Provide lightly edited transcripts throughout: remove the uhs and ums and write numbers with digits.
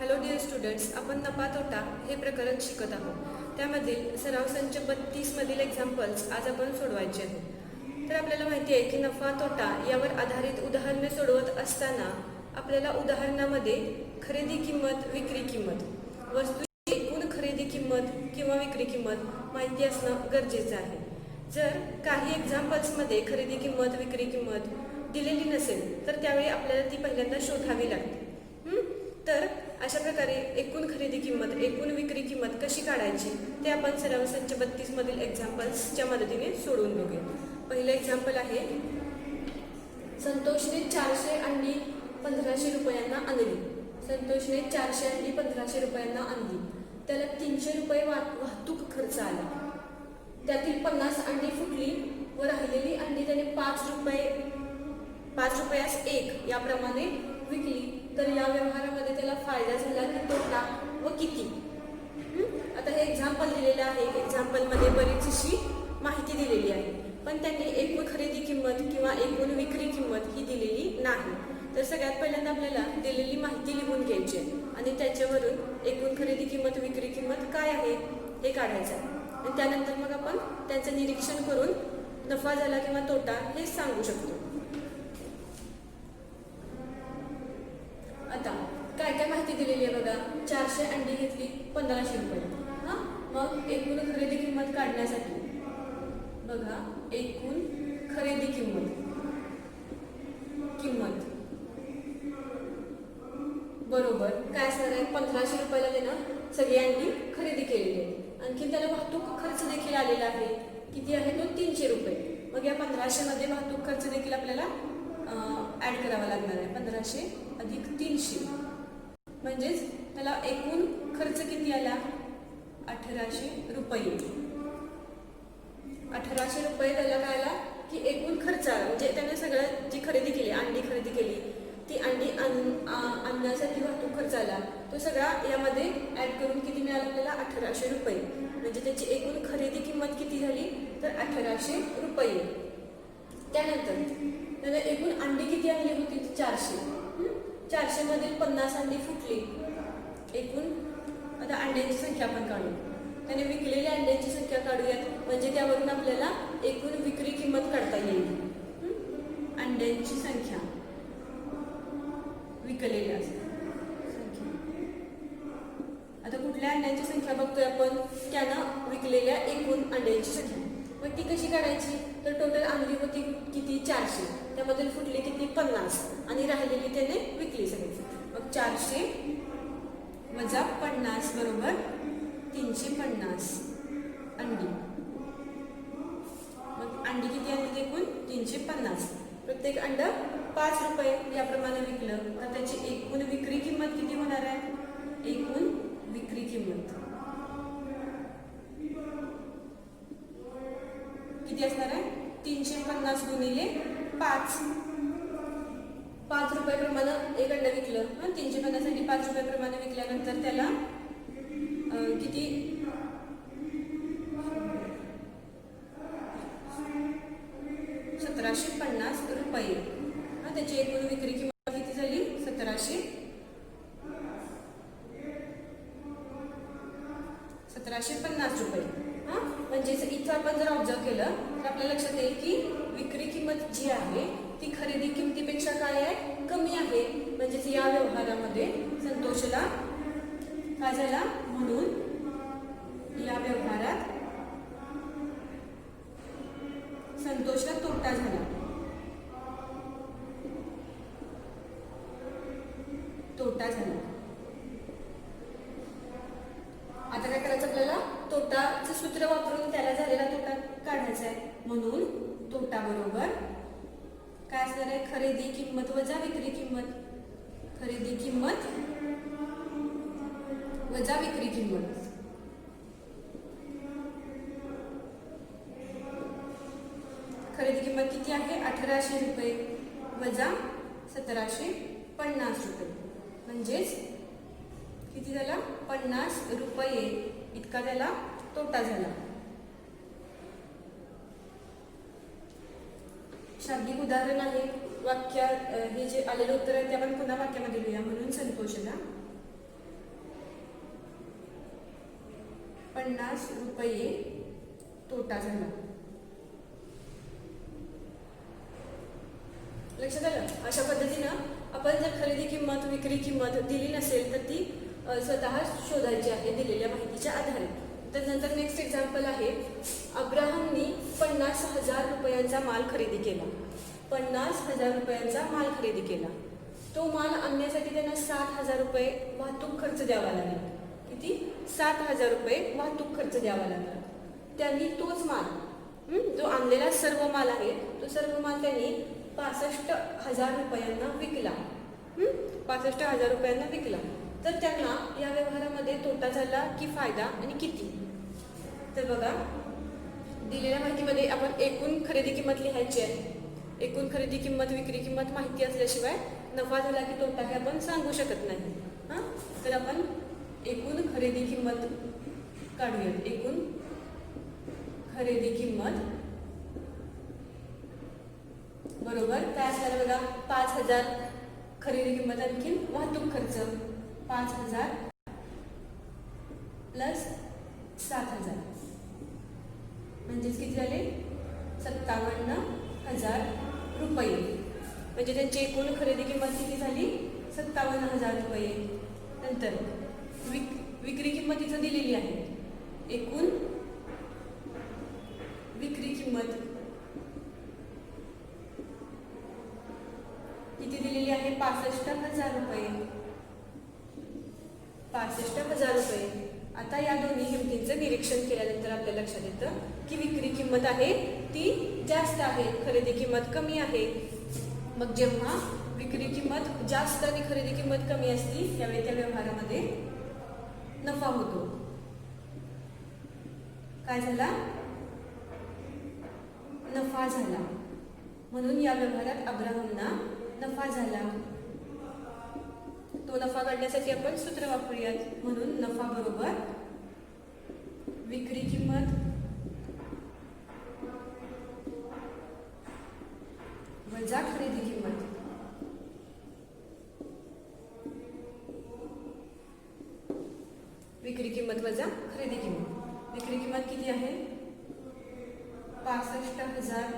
Hello dear students, आपण नफा तोटा हे प्रकरण शिकत आहोत. त्यामधील सराव संच 32 मधील एक्झाम्पल्स आज आपण सोडवायचे आहेत. तर आपल्याला माहिती आहे की नफा तोटा यावर आधारित उदाहरणे सोडवत असताना आपल्याला उदाहरणामध्ये खरेदी किंमत, विक्री किंमत, वस्तूची एकूण खरेदी किंमत किंवा विक्री किंमत माहिती असणं गरजेचं आहे. जर काही एक्झाम्पल्समध्ये खरेदी किंमत, विक्री किंमत दिलेली नसेल तर त्यावेळी आपल्याला ती पहिल्यांदा शोधावी लागते. तर अशा प्रकारे एकूण खरेदी किंमत, एकूण विक्री किंमत कशी काढायची ते आपण सराव संच 32 मधील एक्झाम्पल्सच्या मदतीने सोडवून बघूया. पहिलं एक्झाम्पल आहे, संतोषने 400 अंडी 1500 रुपयांना आणली. संतोषने 400 अंडी 1500 रुपयांना आणली. त्याला 300 रुपये वाहतूक खर्च आला. त्यातील 50 अंडी फुटली व राहिलेली अंडी त्याने 5 रुपयास 1 याप्रमाणे विकली. तर या व्यवहारामध्ये त्याला फायदा झाला की तोटा व किती? आता हे एक्झाम्पल दिलेलं आहे. एक्झाम्पलमध्ये बरीचशी माहिती दिलेली आहे, पण त्यांनी एकूण खरेदी किंमत किंवा एकूण विक्री किंमत ही दिलेली नाही. तर सगळ्यात पहिल्यांदा आपल्याला दिलेली माहिती लिहून घ्यायची आहे आणि त्याच्यावरून एकूण खरेदी किंमत, विक्री किंमत काय आहे हे काढायचं आहे. आणि त्यानंतर मग आपण त्यांचं निरीक्षण करून नफा झाला किंवा तोटा हे सांगू शकतो. आता काय काय माहिती दिलेली आहे बघा. 400 अंडी घेतली 1500 रुपये. मग एकूण खरेदी किंमत काढण्यासाठी बघा, एकूण खरेदी किंमत बरोबर काय असणार आहे? 1500 रुपयाला त्यानं सगळी अंडी खरेदी केलेली आहे. आणखी त्याला वाहतूक खर्च देखील आलेला आहे. किती आहे तो? 300 रुपये. मग या 1500 मध्ये वाहतूक खर्च देखील आपल्याला ऍड करावा लागणार आहे. 1500 अधिक 300 म्हणजेच त्याला एकूण खर्च किती आला? 1800 रुपये. 1800 रुपये त्याला काय आला की एकूण खर्च आला. म्हणजे त्याने सगळं जी खरेदी केली, अंडी खरेदी केली, ती अंडी आणण्यासाठी वाहतूक खर्च आला, तो सगळा यामध्ये ऍड करून किती मिळाला आपल्याला? 1800 रुपये. म्हणजे त्याची एकूण खरेदी किंमत किती झाली? तर 1800 रुपये. त्यानंतर त्याने एकूण अंडी किती आणली होती? 400. 400 मधील 50 अंडी फुटली. एकूण आता अंड्यांची संख्या आपण काढू. त्याने विकलेल्या अंड्यांची संख्या काढूयात, म्हणजे त्यावरून आपल्याला एकूण विक्री किंमत काढता येईल. अंड्यांची संख्या, विकलेल्या संख्या. आता कुठल्या अंड्यांची संख्या बघतोय आपण? त्यानं विकलेल्या एकूण अंड्यांची संख्या. मग ती कशी काढायची? तर टोटल आणली होती किती? 400. त्यामध्ये फुटली किती? 50 आणि राहिलेली त्याने विकली सगळी. मग 400 वजा 50 बरोबर 350 अंडी. मग अंडी किती आणली एकूण? 350. प्रत्येक अंड 5 रुपये याप्रमाणे विकलं तर त्याची एकूण विक्री किंमत किती होणार आहे? एकूण विक्री किंमत किती असणार आहे? 350 गुणिले 5. 5 रुपये प्रमाणे एक अंड विकलं. 350 साठी 5 रुपये प्रमाणे विकल्यानंतर त्याला किती? 1750 रुपये. त्याची एकूण विक्री किंमत किती झाली? 1750 रुपये. म्हणजेच इथं आपण जर ऑब्झर्व केलं तर आपल्या लक्षात येईल की विक्री किंमत जी आहे ती खरेदी किमतीपेक्षा काय आहे? कमी आहे. म्हणजेच या व्यवहारामध्ये संतोषला काय झाला? म्हणून या व्यवहारात संतोषला तोटा झाला. आता काय करायचं आपल्याला? तोटाचं सूत्र वापरून त्याला झालेला तोटा काढायचा आहे. म्हणून तोटा बरोबर काय असणार आहे? खरेदी किंमत वजा विक्री किंमत. खरेदी किंमत वजा विक्री किंमत. खरेदी किंमत किती आहे? 1800 रुपये वजा 1750 रुपये. म्हणजेच किती झाला? 50 रुपये इतका त्याला तोटा झाला. शाब्दिक उदाहरण आहे. वाक्यात हे जे आलेलं उत्तर आहे ते आपण पुन्हा वाक्यामध्ये लिहूया. म्हणून संतोषला 50 रुपये तोटा झाला. लक्षात आलं? अशा पद्धतीनं आपण जर खरेदी किंमत विक्री किंमत दिली नसेल तर ती स्वतः शोधायची आहे दिलेल्या माहितीच्या आधारे. तर नंतर नेक्स्ट एक्झाम्पल आहे, अब्राहमनी 50,000 रुपयांचा माल खरेदी केला. 50,000 रुपयांचा माल खरेदी केला. तो माल आणण्यासाठी त्यांना 7,000 रुपये वाहतूक खर्च द्यावा लागला. किती? 7,000 रुपये वाहतूक खर्च द्यावा लागला. त्यांनी तोच माल जो आणलेला सर्व माल आहे तो सर्व माल त्यांनी 65,000 रुपयांना विकला. 65,000 रुपयांना विकला. तर त्यांना या व्यवहारामध्ये तोटा झाला की फायदा आणि किती? तर बघा, दिलेल्या माहितीमध्ये आपण एकूण खरेदी किंमत लिहायची आहे. एकूण खरेदी किंमत विक्री किंमत माहिती असल्याशिवाय नफा झाला की तोटा हे आपण सांगू शकत नाही. तर आपण एकूण खरेदी किंमत काढूयात. एकूण खरेदी किंमत बरोबर काय असणार बघा, 5,000 खरेदी किंमत आणखी वाहतूक खर्च 5,000 प्लस 7,000 म्हणजेच किती झाले? 57,000 रुपये. म्हणजे त्यांची एकूण खरेदी किंमत किती झाली? 57,000 रुपये. नंतर विक्री किंमतीचं दिलेली आहे. एकूण विक्री किंमत किती दिलेली आहे? 65,000 रुपये. 65,000 रुपये. आता या दोन्ही किमतींचं निरीक्षण केल्यानंतर आपल्या लक्षात येतं की विक्री किंमत आहे ती जास्त आहे, खरेदी किंमत कमी आहे. मग जेव्हा विक्री किंमत जास्त आणि खरेदी किंमत कमी असती त्यावेळी त्या व्यवहारामध्ये नफा होतो. काय झाला? नफा झाला. म्हणून या व्यवहारात अब्राहमना नफा झाला. तो नफा काढण्यासाठी आपण सूत्र वापरूयात. म्हणून नफा बरोबर विक्री किंमत वजा खरेदी किंमत. विक्री किंमत वजा खरेदी किंमत. विक्री किंमत किती आहे? 65,000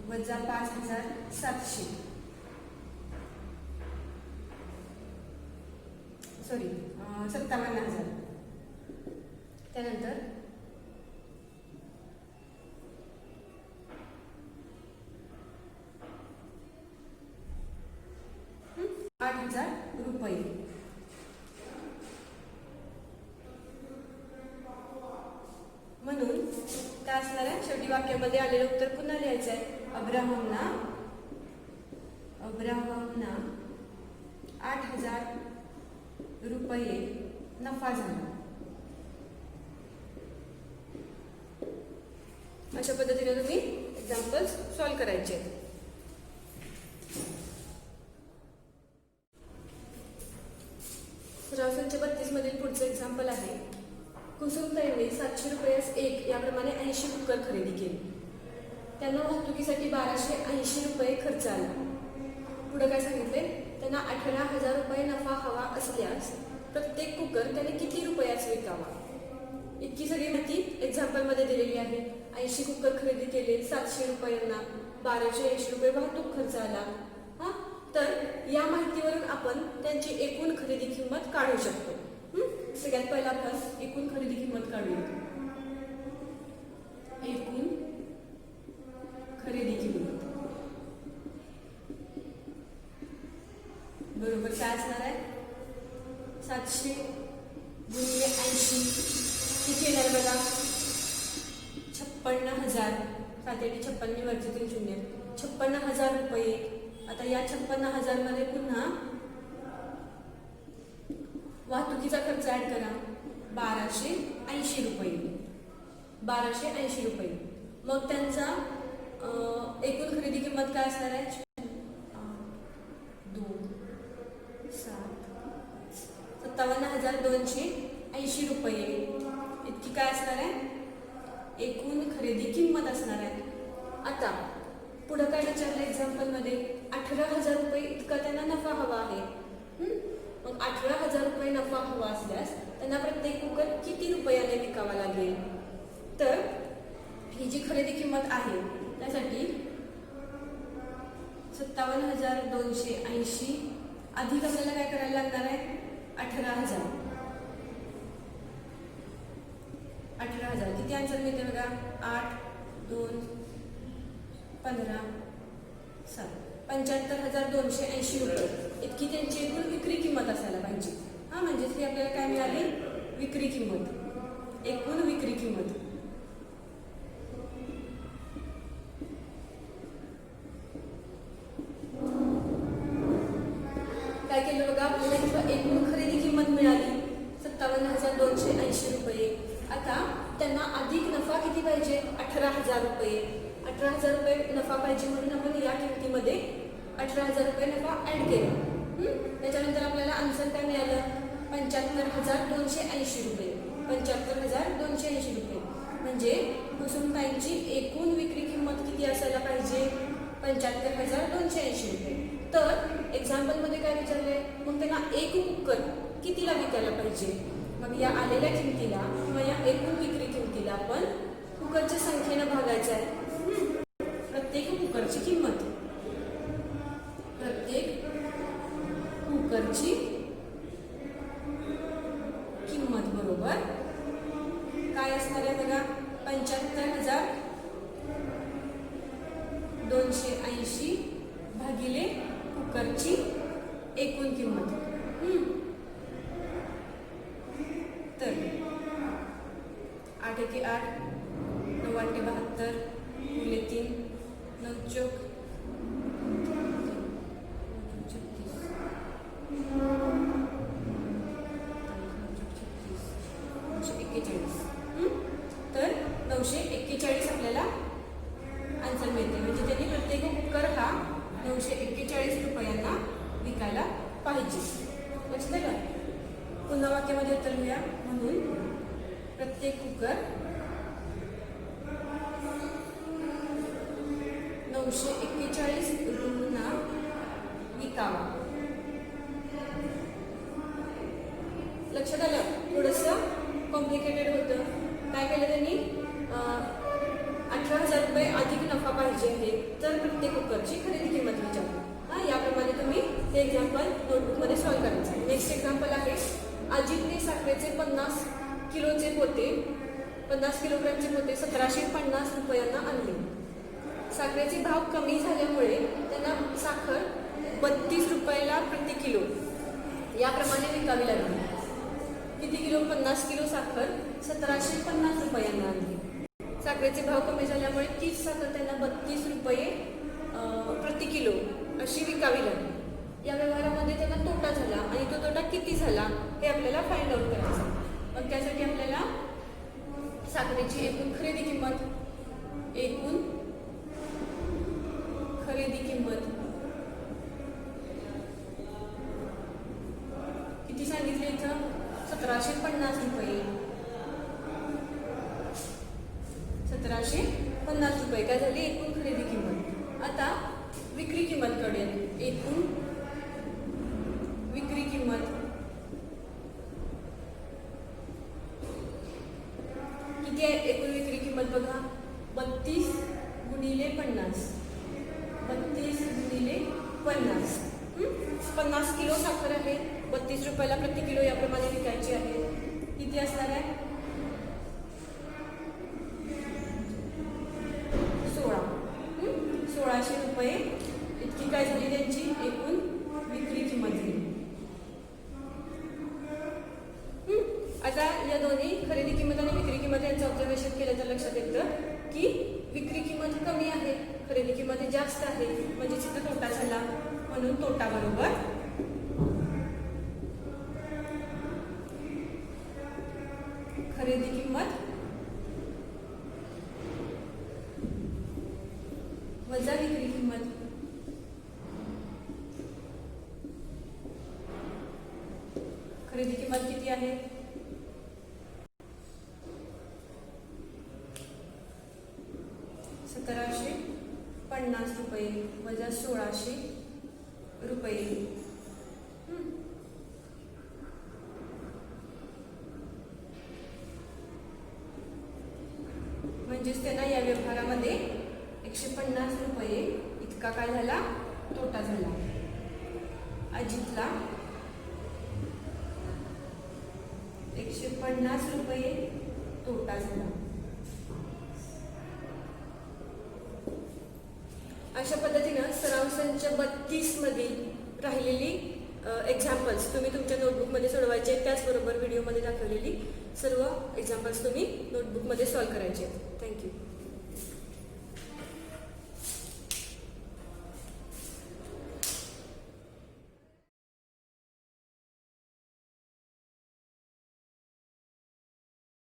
वजा 5,700. सॉरी 57,000. त्यानंतर 8,000 रुपये. म्हणून काय असणार आहे? शेवटी वाक्यामध्ये आलेलं उत्तर पुन्हा लिहायचं आहे. अब्राहमना 8,000 रुपये नफा झाला. अशा पद्धतीने तुम्ही एक्झाम्पल्स सॉल्व्ह करायचे. सराव संच 32 मधील पुढचं एक्झाम्पल आहे, कुसुमताईने 700 रुपयास एक याप्रमाणे 80 कुकर खरेदी केली. त्यांना वाहतुकीसाठी 1280 रुपये खर्च आला. पुढे काय सांगितले? त्यांना 18,000 रुपये नफा हवा असल्यास प्रत्येक कुकर त्याने किती रुपयास विकावा? इतकी सगळी माहिती एक्झाम्पल मध्ये दिलेली आहे. 80 कुकर खरेदी केले 700 रुपयांना, 1280 रुपये वाहतूक खर्च आला. तर या माहितीवरून आपण त्यांची एकूण खरेदी किंमत काढू शकतो. सगळ्यात पहिला आपण एकूण खरेदी किंमत काढूया. एकूण खरेदी किंमत बरोबर काय असणार आहे? 700 गुणिले 80 किती येणार बघा? 56,000. 7×56 वरचे 3 शून्य. 56,000 रुपये. आता या 56,000 मध्ये पुन्हा वाहतुकीचा खर्च ऍड करा. 1280 रुपये. 1280 रुपये. मग त्यांचा एकूण खरेदी किंमत काय असणार आहे? 57,280 रुपये इतकी काय असणार आहे? एकूण खरेदी किंमत असणार आहे. आता पुढे काय विचारलं एक्झाम्पल मध्ये? 18,000 रुपये इतका त्यांना नफा हवा आहे. मग 18,000 रुपये नफा हवा असल्यास त्यांना त्यांना प्रत्येक कुकर किती रुपयाने विकावा लागेल? तर ही जी खरेदी किंमत आहे त्यासाठी 57,280 अधिक आपल्याला काय करायला लागणार आहे? 18,000. 18,000 किती आन्सर मिळते बघा? 8, 2, 15, 7 75,280 रुपये इतकी त्यांची एकूण विक्री किंमत असायला पाहिजे. हा म्हणजेच ही आपल्याला काय मिळाली? विक्री किंमत, एकूण विक्री किंमत. काय केलं बघा? आपल्याला एकूण खरेदी किंमत मिळाली 57,280 रुपये. आता त्यांना अधिक नफा किती पाहिजे? 18,000 रुपये. 18,000 रुपये नफा पाहिजे म्हणून आपण या किमतीमध्ये 18,000 रुपये नफा ऍड केला. त्याच्यानंतर आपल्याला आन्सर काय मिळालं? 75,280 रुपये. 75,280 रुपये म्हणजे कुसुमताईंची एकूण विक्री किंमत किती असायला पाहिजे? 75,280 रुपये. तर एक्झाम्पलमध्ये काय विचारले? मग त्यांना एक कुकर कितीला विकायला पाहिजे? मग या आलेल्या किमतीला किंवा या एकूण विक्री किमतीला आपण कुकरच्या संख्येनं भागायचं आहे. प्रत्येक कुकरची किंमत, प्रत्येक कुकरची किंमत बरोबर काय असणार आहे बघा? 75,280 भागिले कुकरची एकूण किंमत. तर 8 एके 8, 9 8 72, गुणिले 3, 9 चौक 941. तर 941 आपल्याला आन्सर मिळते. म्हणजे त्यांनी प्रत्येक कुकर हा 941 रुपयांना विकायला पाहिजे. लक्षात आलं? पुन्हा वाक्यामध्ये उत्तर लिहूया. म्हणून प्रत्येक कुकर 941 रुपयांना विकावा. लक्षात आलं? थोडंसं कॉम्प्लिकेटेड होतं. काय केलं त्यांनी? 18,000 रुपये अधिक नफा पाहिजे आहे तर प्रत्येक कुकरची खरेदी किंमत विचारली. याप्रमाणे तुम्ही हे एक्झाम्पल नोटबुकमध्ये सॉल्व्ह करायचं. नेक्स्ट एक्झाम्पल आहे, अजितने साखरेचे 50 किलोचे पोते 50 किलोग्रॅमचे पोते 1750 रुपयांना आणले. साखरेचे भाव कमी झाल्यामुळे त्यांना साखर 32 रुपयाला प्रति किलो याप्रमाणे विकावी लागली. किती किलो? 50 किलो साखर 1750 रुपयांना आणली. साखरेचे भाव कमी झाल्यामुळे तीच साखर त्यांना 32 रुपये प्रति किलो अशी विकावी लागली. या व्यवहारामध्ये त्यांना तोटा झाला आणि तो तोटा किती झाला हे आपल्याला फाइंड आउट करायचं. मग त्यासाठी आपल्याला साखरेची एकूण खरेदी किंमत, एकूण खरेदी किंमत किती सांगितली इथं? 1750 रुपये. 1750 रुपये काय झाली? एकूण खरेदी किंमत. आता विक्री किंमत कडे, एकूण विक्री किंमत किती आहे? एकूण विक्री किंमत बघा 32 गुणिले 50. 32 गुणिले 50. 50 किलो साखर आहे, 32 रुपयाला प्रति किलो याप्रमाणे विकायची आहे. किती असणार आहे? 1600 रुपये इतकी काय झाली त्यांची एकूण विक्री किंमत झाली. आता या दोन्ही खरेदी किंमत आणि विक्री किंमत यांचं ऑब्झर्वेशन केलं तर लक्षात येतं की विक्री किंमत कमी आहे, खरेदी किंमत जास्त आहे, म्हणजे तिथं तोटा झाला. म्हणून तोटा बरोबर खरेदी किंमत वजा विक्री किंमत. खरेदी किंमत किती आहे? 1750 रुपये वजा 1600 रुपये. म्हणजेच त्यांना या व्यवहारामध्ये 150 रुपये इतका काय झाला, तोटा झाला. अजितला 150 रुपये तोटा झाला. अशा पद्धतीनं सराव संच 32 मधील राहिलेली एक्झाम्पल्स तुम्ही तुमच्या नोटबुकमध्ये सोडवायचे. त्याचबरोबर व्हिडिओमध्ये दाखवलेली सर्व एक्झाम्पल्स तुम्ही नोटबुकमध्ये सॉल्व्ह करायचे. थँक्यू.